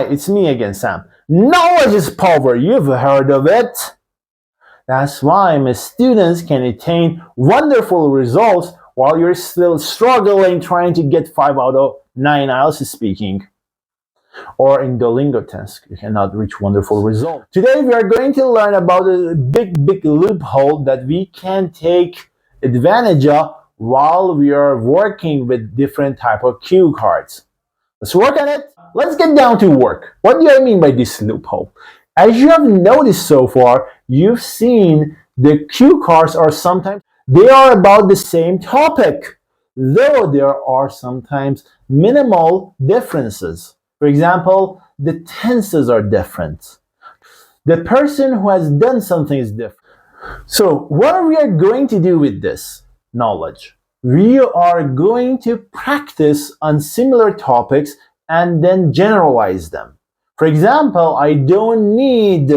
Hi, it's me again, Sam. Knowledge is power. You've heard of it. That's why my students can attain wonderful results while you're still struggling trying to get 5 out of 9 IELTS speaking. Or in Duolingo test, you cannot reach wonderful results. Today we are going to learn about a big loophole that we can take advantage of while we are working with different type of cue cards. Let's work on it. Let's get down to work. What do I mean by this loophole? As you have noticed so far, you've seen the cue cards are sometimes, they are about the same topic, though there are sometimes minimal differences. For example, the tenses are different. The person who has done something is different. So what are we going to do with this knowledge? We are going to practice on similar topics and then generalize them. For example, I don't need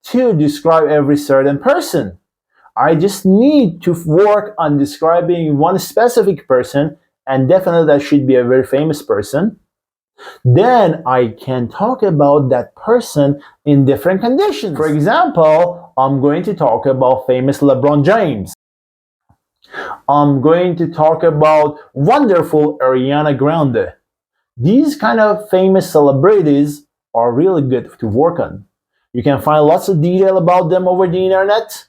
to describe every certain person. I just need to work on describing one specific person, and definitely that should be a very famous person. Then I can talk about that person in different conditions. For example, I'm going to talk about famous LeBron James. I'm going to talk about wonderful Ariana Grande. These kind of famous celebrities are really good to work on. You can find lots of detail about them over the internet,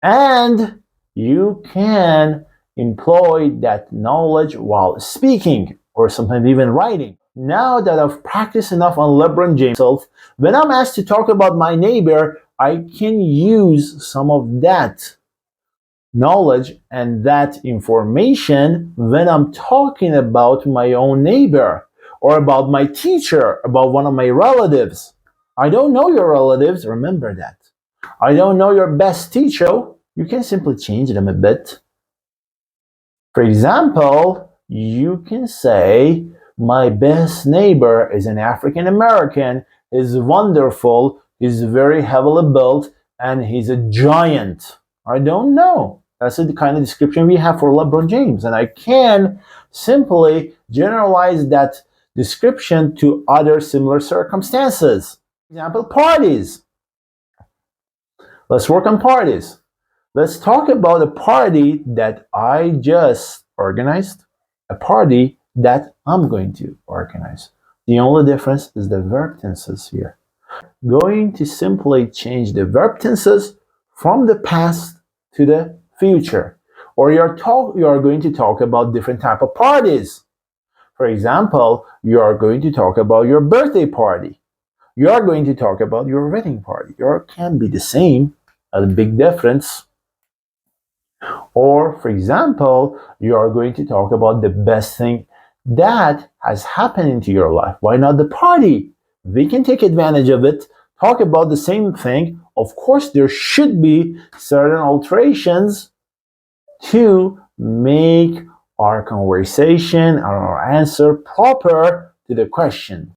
and you can employ that knowledge while speaking or sometimes even writing. Now that I've practiced enough on LeBron James, when I'm asked to talk about my neighbor, I can use some of that knowledge and that information when I'm talking about my own neighbor or about my teacher, about one of my relatives. I don't know your relatives, remember that. I don't know your best teacher. You can simply change them a bit. For example, you can say, my best neighbor is an African American, is wonderful, is very heavily built, and he's a giant. I don't know. That's the kind of description we have for LeBron James. And I can simply generalize that description to other similar circumstances. For example, parties. Let's work on parties. Let's talk about a party that I just organized, a party that I'm going to organize. The only difference is the verb tenses here. Going to simply change the verb tenses from the past to the future. Or you are going to talk about different type of parties. For example, you are going to talk about your birthday party. You are going to talk about your wedding party. Or can be the same, a big difference. Or, for example, you are going to talk about the best thing that has happened into your life. Why not the party? We can take advantage of it, talk about the same thing. Of course, there should be certain alterations to make our conversation or our answer proper to the question.